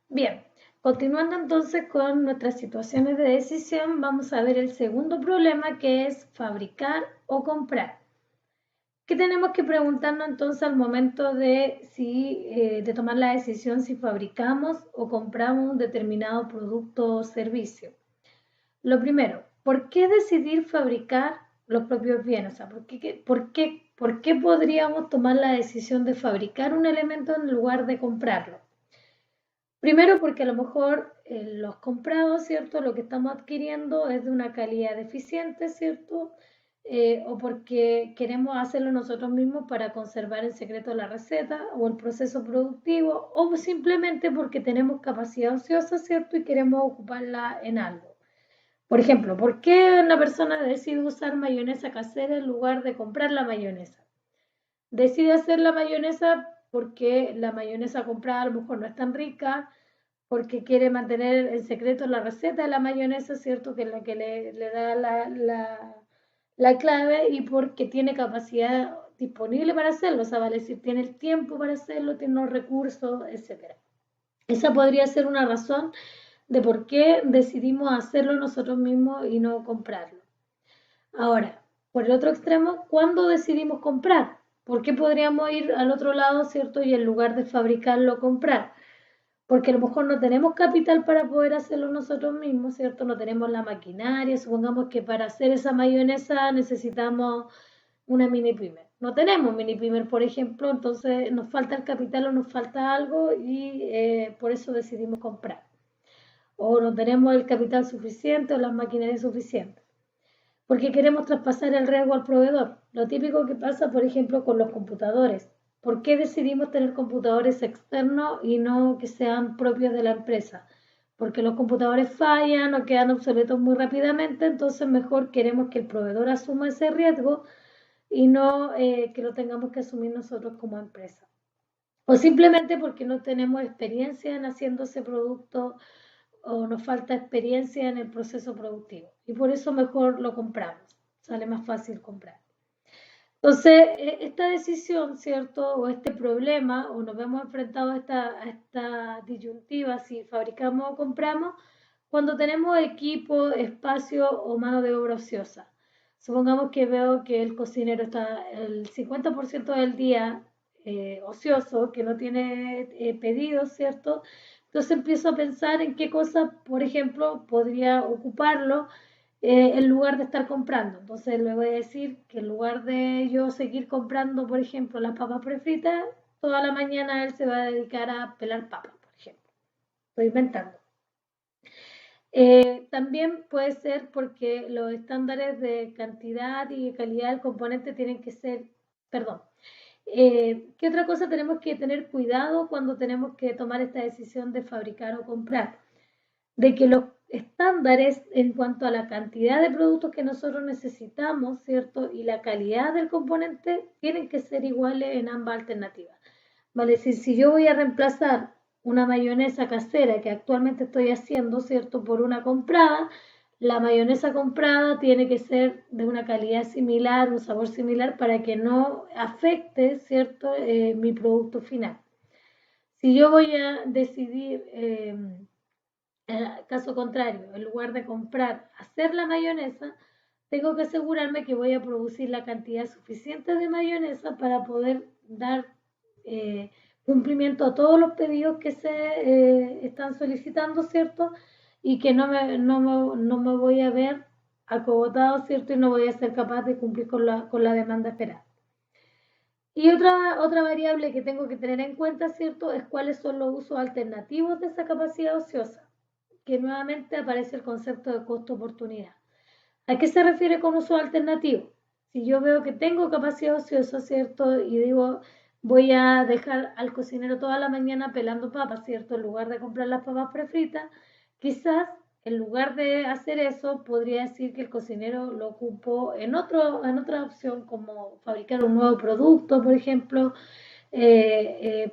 Bien, continuando entonces con nuestras situaciones de decisión, vamos a ver el segundo problema que es fabricar o comprar. ¿Qué tenemos que preguntarnos entonces al momento de tomar la decisión si fabricamos o compramos un determinado producto o servicio? Lo primero, ¿por qué decidir fabricar los propios bienes? O sea, ¿por qué podríamos tomar la decisión de fabricar un elemento en lugar de comprarlo? Primero porque a lo mejor los comprados, ¿cierto? Lo que estamos adquiriendo es de una calidad deficiente, ¿cierto? O porque queremos hacerlo nosotros mismos para conservar el secreto de la receta o el proceso productivo, o simplemente porque tenemos capacidad ociosa, ¿cierto? Y queremos ocuparla en algo. Por ejemplo, ¿por qué una persona decide usar mayonesa casera en lugar de comprar la mayonesa? Decide hacer la mayonesa porque la mayonesa comprada a lo mejor no es tan rica, porque quiere mantener en secreto la receta de la mayonesa, ¿cierto? Que es la que le da la clave, y porque tiene capacidad disponible para hacerlo, o sea, vale decir, tiene el tiempo para hacerlo, tiene los recursos, etcétera. Esa podría ser una razón de por qué decidimos hacerlo nosotros mismos y no comprarlo. Ahora, por el otro extremo, ¿cuándo decidimos comprar? ¿Por qué podríamos ir al otro lado, ¿cierto? Y en lugar de fabricarlo, comprar. Porque a lo mejor no tenemos capital para poder hacerlo nosotros mismos, ¿cierto? No tenemos la maquinaria, supongamos que para hacer esa mayonesa necesitamos una mini primer. No tenemos mini primer, por ejemplo, entonces nos falta el capital o nos falta algo y por eso decidimos comprar. O no tenemos el capital suficiente o las maquinarias suficientes. Porque queremos traspasar el riesgo al proveedor. Lo típico que pasa, por ejemplo, con los computadores. ¿Por qué decidimos tener computadores externos y no que sean propios de la empresa? Porque los computadores fallan o quedan obsoletos muy rápidamente, entonces mejor queremos que el proveedor asuma ese riesgo y no que lo tengamos que asumir nosotros como empresa. O simplemente porque no tenemos experiencia en haciendo ese producto o nos falta experiencia en el proceso productivo. Y por eso mejor lo compramos, sale más fácil comprar. Entonces, esta decisión, ¿cierto? O este problema, o nos vemos enfrentados a esta disyuntiva si fabricamos o compramos, cuando tenemos equipo, espacio o mano de obra ociosa. Supongamos que veo que el cocinero está el 50% del día ocioso, que no tiene pedidos, ¿cierto? Entonces empiezo a pensar en qué cosa, por ejemplo, podría ocuparlo en lugar de estar comprando. Entonces le voy a decir que en lugar de yo seguir comprando, por ejemplo, las papas prefritas, toda la mañana él se va a dedicar a pelar papas, por ejemplo. Estoy inventando. También puede ser porque los estándares de cantidad y calidad del componente tienen que ser, perdón. ¿Qué otra cosa tenemos que tener cuidado cuando tenemos que tomar esta decisión de fabricar o comprar? De que los estándares en cuanto a la cantidad de productos que nosotros necesitamos, ¿cierto? Y la calidad del componente tienen que ser iguales en ambas alternativas. Vale, si yo voy a reemplazar una mayonesa casera que actualmente estoy haciendo, ¿cierto? Por una comprada, la mayonesa comprada tiene que ser de una calidad similar, un sabor similar para que no afecte, ¿cierto? Mi producto final. Si yo voy a decidir caso contrario, en lugar de comprar, hacer la mayonesa, tengo que asegurarme que voy a producir la cantidad suficiente de mayonesa para poder dar cumplimiento a todos los pedidos que se están solicitando, ¿cierto? Y que no me voy a ver acogotado, ¿cierto? Y no voy a ser capaz de cumplir con la demanda esperada. Y otra variable que tengo que tener en cuenta, ¿cierto? Es cuáles son los usos alternativos de esa capacidad ociosa, que nuevamente aparece el concepto de costo-oportunidad. ¿A qué se refiere con uso alternativo? Si yo veo que tengo capacidad ociosa, ¿cierto? Y digo, voy a dejar al cocinero toda la mañana pelando papas, ¿cierto? En lugar de comprar las papas prefritas, quizás en lugar de hacer eso, podría decir que el cocinero lo ocupó en otra opción, como fabricar un nuevo producto, por ejemplo.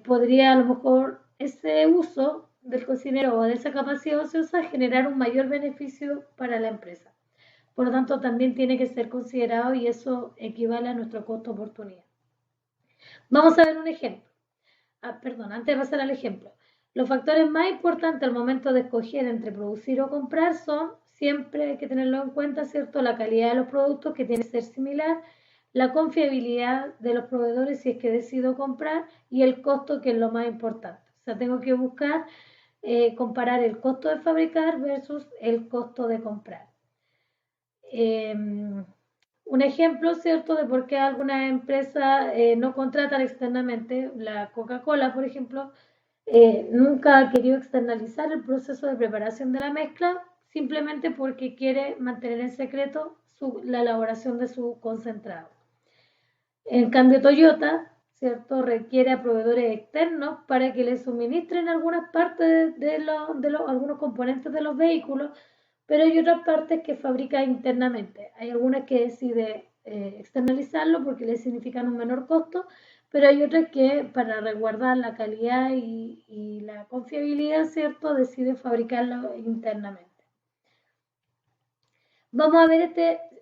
Podría a lo mejor ese uso del cocinero o de esa capacidad ociosa generar un mayor beneficio para la empresa. Por lo tanto, también tiene que ser considerado y eso equivale a nuestro costo oportunidad. Vamos a ver un ejemplo. Perdón, antes de pasar al ejemplo. Los factores más importantes al momento de escoger entre producir o comprar son, siempre hay que tenerlo en cuenta, ¿cierto? La calidad de los productos, que tiene que ser similar, la confiabilidad de los proveedores si es que decido comprar, y el costo, que es lo más importante. O sea, tengo que buscar comparar el costo de fabricar versus el costo de comprar. Un ejemplo, ¿cierto?, de por qué algunas empresas no contratan externamente. La Coca-Cola, por ejemplo, nunca ha querido externalizar el proceso de preparación de la mezcla, simplemente porque quiere mantener en secreto la elaboración de su concentrado. En cambio, Toyota, ¿cierto?, requiere a proveedores externos para que le suministren algunas partes de algunos componentes de los vehículos, pero hay otras partes que fabrica internamente. Hay algunas que decide externalizarlo porque le significan un menor costo, pero hay otras que, para resguardar la calidad y la confiabilidad, ¿cierto?, decide fabricarlo internamente. Vamos a ver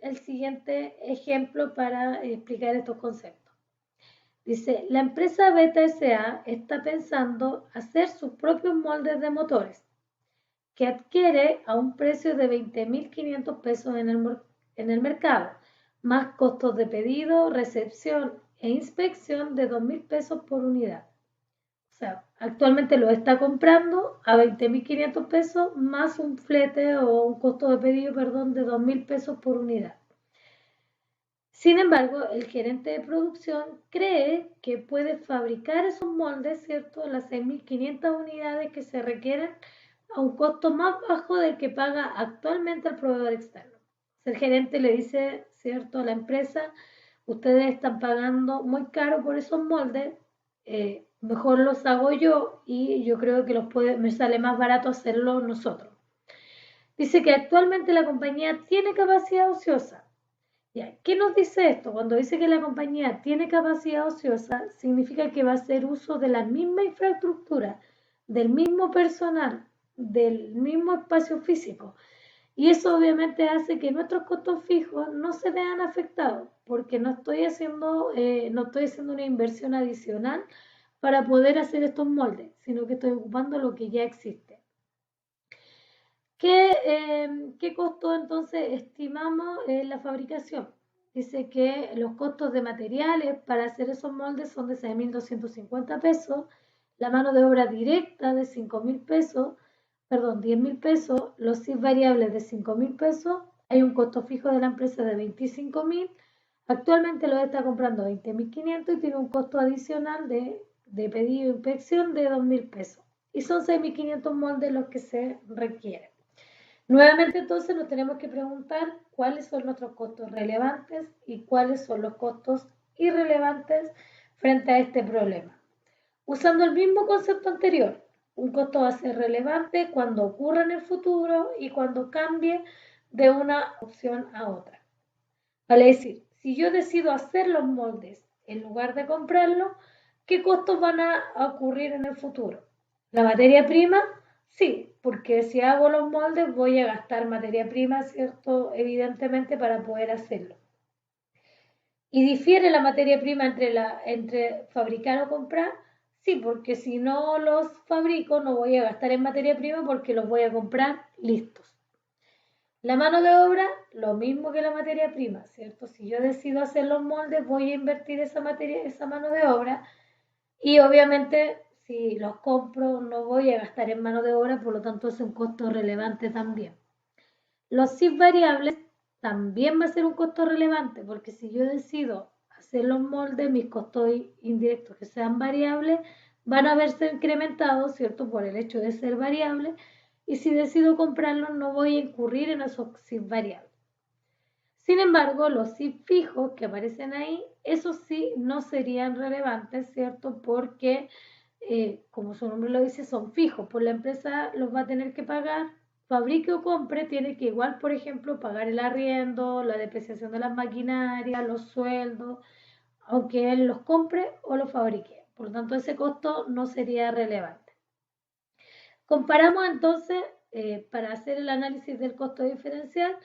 el siguiente ejemplo para explicar estos conceptos. Dice, la empresa Beta S.A. está pensando hacer sus propios moldes de motores, que adquiere a un precio de 20.500 pesos en el mercado, más costos de pedido, recepción e inspección de 2.000 pesos por unidad. O sea, actualmente lo está comprando a 20.500 pesos más un flete o un costo de pedido, perdón, de 2.000 pesos por unidad. Sin embargo, el gerente de producción cree que puede fabricar esos moldes, ¿cierto?, las 6.500 unidades que se requieren a un costo más bajo del que paga actualmente el proveedor externo. El gerente le dice, ¿cierto?, a la empresa, ustedes están pagando muy caro por esos moldes, mejor los hago yo y yo creo que me sale más barato hacerlo nosotros. Dice que actualmente la compañía tiene capacidad ociosa. Ya, ¿qué nos dice esto? Cuando dice que la compañía tiene capacidad ociosa, significa que va a hacer uso de la misma infraestructura, del mismo personal, del mismo espacio físico. Y eso obviamente hace que nuestros costos fijos no se vean afectados, porque no estoy haciendo una inversión adicional para poder hacer estos moldes, sino que estoy ocupando lo que ya existe. ¿Qué costo entonces estimamos en la fabricación? Dice que los costos de materiales para hacer esos moldes son de 6.250 pesos, la mano de obra directa de 5.000 pesos, perdón, 10.000 pesos, los CIF variables de 5.000 pesos, hay un costo fijo de la empresa de 25.000, actualmente lo está comprando a 20.500 y tiene un costo adicional de pedido e inspección de 2.000 pesos. Y son 6.500 moldes los que se requieren. Nuevamente, entonces, nos tenemos que preguntar cuáles son nuestros costos relevantes y cuáles son los costos irrelevantes frente a este problema. Usando el mismo concepto anterior, un costo va a ser relevante cuando ocurra en el futuro y cuando cambie de una opción a otra. Vale decir, si yo decido hacer los moldes en lugar de comprarlos, ¿qué costos van a ocurrir en el futuro? ¿La materia prima? Sí, porque si hago los moldes voy a gastar materia prima, ¿cierto? Evidentemente, para poder hacerlo. ¿Y difiere la materia prima entre fabricar o comprar? Sí, porque si no los fabrico no voy a gastar en materia prima porque los voy a comprar listos. La mano de obra, lo mismo que la materia prima, ¿cierto? Si yo decido hacer los moldes voy a invertir esa mano de obra, y obviamente si los compro no voy a gastar en mano de obra, por lo tanto es un costo relevante también. Los CIF variables también va a ser un costo relevante, porque si yo decido hacer los moldes, mis costos indirectos que sean variables van a verse incrementados, ¿cierto?, por el hecho de ser variables, y si decido comprarlos no voy a incurrir en esos CIF variables. Sin embargo, los CIF fijos que aparecen ahí, esos sí no serían relevantes, ¿cierto?, porque, como su nombre lo dice, son fijos, pues la empresa los va a tener que pagar, fabrique o compre, tiene que igual, por ejemplo, pagar el arriendo, la depreciación de las maquinarias, los sueldos, aunque él los compre o los fabrique. Por lo tanto, ese costo no sería relevante. Comparamos entonces, para hacer el análisis del costo diferencial,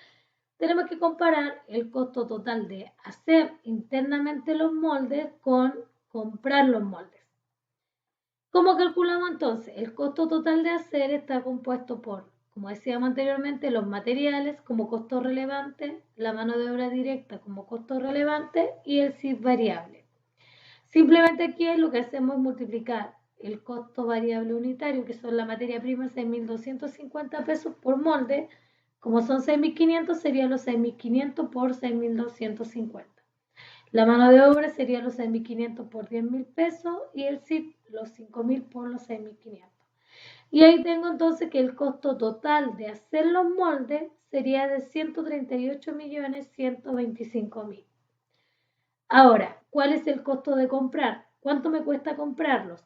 tenemos que comparar el costo total de hacer internamente los moldes con comprar los moldes. ¿Cómo calculamos entonces? El costo total de hacer está compuesto por, como decíamos anteriormente, los materiales como costo relevante, la mano de obra directa como costo relevante y el CIF variable. Simplemente aquí lo que hacemos es multiplicar el costo variable unitario, que son la materia prima, 6.250 pesos por molde. Como son 6.500, serían los 6.500 por 6.250. La mano de obra sería los 6.500 por 10.000 pesos y el CIF los 5.000 por los 6.500. Y ahí tengo entonces que el costo total de hacer los moldes sería de 138.125.000. Ahora, ¿cuál es el costo de comprar? ¿Cuánto me cuesta comprarlos?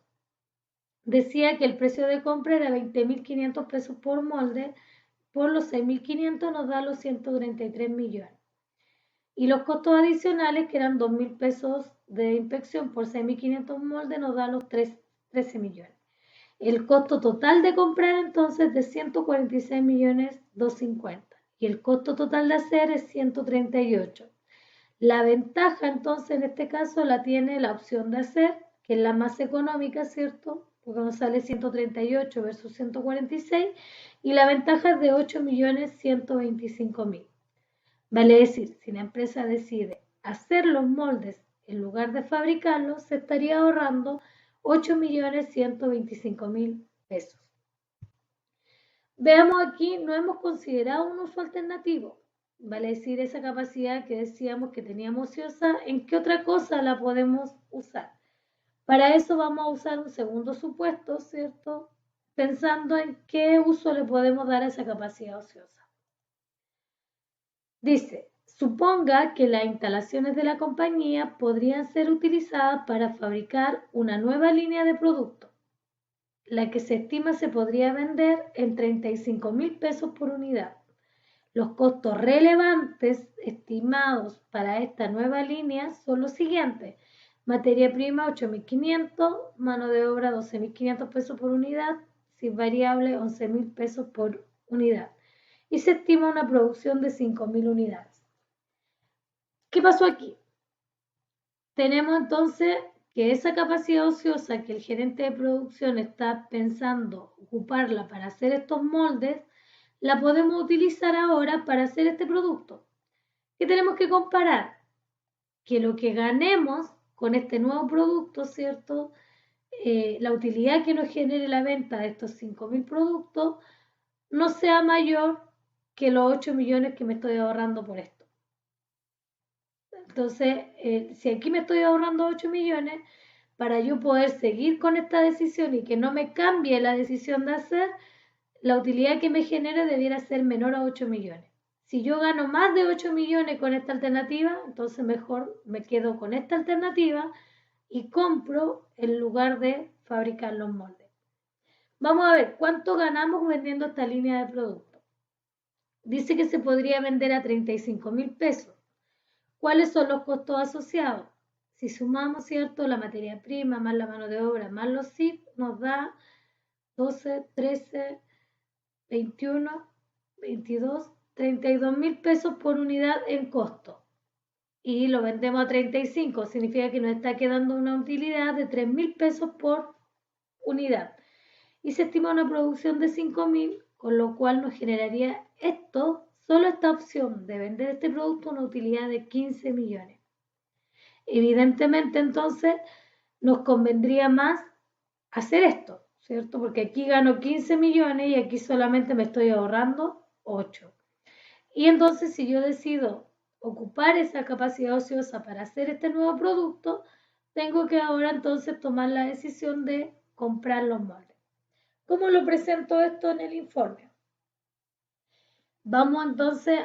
Decía que el precio de compra era 20.500 pesos por molde, por los 6.500 nos da los 133 millones. Y los costos adicionales, que eran 2.000 pesos de inspección por 6.500 moldes, nos da los 13 millones. El costo total de comprar entonces de 146.250.000 y el costo total de hacer es 138. La ventaja entonces en este caso la tiene la opción de hacer, que es la más económica, ¿cierto? Porque nos sale 138 versus 146 y la ventaja es de 8.125.000. Vale decir, si la empresa decide hacer los moldes en lugar de fabricarlos, se estaría ahorrando 8.125.000 pesos. Veamos aquí, no hemos considerado un uso alternativo. Vale decir, esa capacidad que decíamos que teníamos ociosa, ¿en qué otra cosa la podemos usar? Para eso vamos a usar un segundo supuesto, ¿cierto? Pensando en qué uso le podemos dar a esa capacidad ociosa. Dice, suponga que las instalaciones de la compañía podrían ser utilizadas para fabricar una nueva línea de producto, la que se estima se podría vender en 35.000 pesos por unidad. Los costos relevantes estimados para esta nueva línea son los siguientes. Materia prima 8.500, mano de obra 12.500 pesos por unidad, sin variable 11.000 pesos por unidad. Y se estima una producción de 5.000 unidades. ¿Qué pasó aquí? Tenemos entonces que esa capacidad ociosa que el gerente de producción está pensando ocuparla para hacer estos moldes, la podemos utilizar ahora para hacer este producto. ¿Qué tenemos que comparar? Que lo que ganemos con este nuevo producto, ¿cierto? La utilidad que nos genere la venta de estos 5.000 productos no sea mayor que los 8 millones que me estoy ahorrando por esto. Entonces, si aquí me estoy ahorrando 8 millones, para yo poder seguir con esta decisión y que no me cambie la decisión de hacer, la utilidad que me genere debiera ser menor a 8 millones. Si yo gano más de 8 millones con esta alternativa, entonces mejor me quedo con esta alternativa y compro en lugar de fabricar los moldes. Vamos a ver cuánto ganamos vendiendo esta línea de producto. Dice que se podría vender a 35.000 pesos. ¿Cuáles son los costos asociados? Si sumamos, ¿cierto?, la materia prima más la mano de obra más los CIF, nos da 12, 13, 21, 22, 32.000 pesos por unidad en costo. Y lo vendemos a 35, significa que nos está quedando una utilidad de 3.000 pesos por unidad. Y se estima una producción de 5.000, con lo cual nos generaría solo esta opción de vender este producto, una utilidad de 15 millones. Evidentemente, entonces, nos convendría más hacer esto, ¿cierto? Porque aquí gano 15 millones y aquí solamente me estoy ahorrando 8. Y entonces, si yo decido ocupar esa capacidad ociosa para hacer este nuevo producto, tengo que ahora entonces tomar la decisión de comprar los moldes. ¿Cómo lo presento esto en el informe? Vamos entonces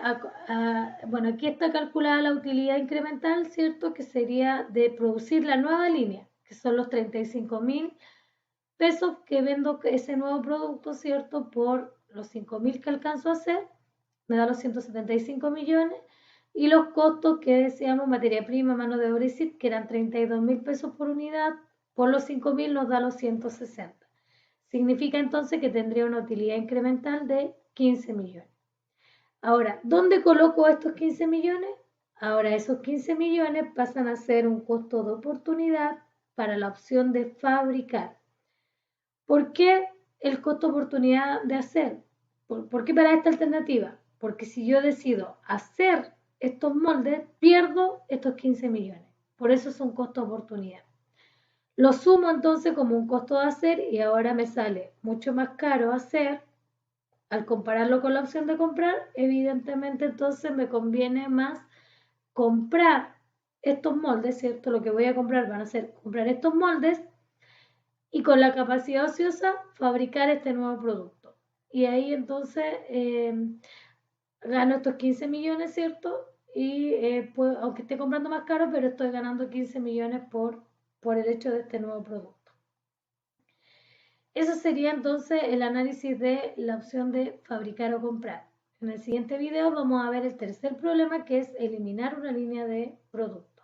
bueno, aquí está calculada la utilidad incremental, ¿cierto? Que sería de producir la nueva línea, que son los 35.000 pesos que vendo ese nuevo producto, ¿cierto? Por los 5.000 que alcanzo a hacer, me da los 175 millones. Y los costos que decíamos, materia prima, mano de obra y CIF, que eran 32.000 pesos por unidad, por los 5.000 nos da los 160. Significa entonces que tendría una utilidad incremental de 15 millones. Ahora, ¿dónde coloco estos 15 millones? Ahora esos 15 millones pasan a ser un costo de oportunidad para la opción de fabricar. ¿Por qué el costo oportunidad de hacer? ¿Por qué para esta alternativa? Porque si yo decido hacer estos moldes, pierdo estos 15 millones. Por eso es un costo oportunidad. Lo sumo entonces como un costo de hacer y ahora me sale mucho más caro hacer. Al compararlo con la opción de comprar, evidentemente entonces me conviene más comprar estos moldes, ¿cierto? Lo que voy a comprar van a ser comprar estos moldes y con la capacidad ociosa fabricar este nuevo producto. Y ahí entonces gano estos 15 millones, ¿cierto? Y pues, aunque esté comprando más caro, pero estoy ganando 15 millones por el hecho de este nuevo producto. Eso sería entonces el análisis de la opción de fabricar o comprar. En el siguiente video vamos a ver el tercer problema, que es eliminar una línea de producto.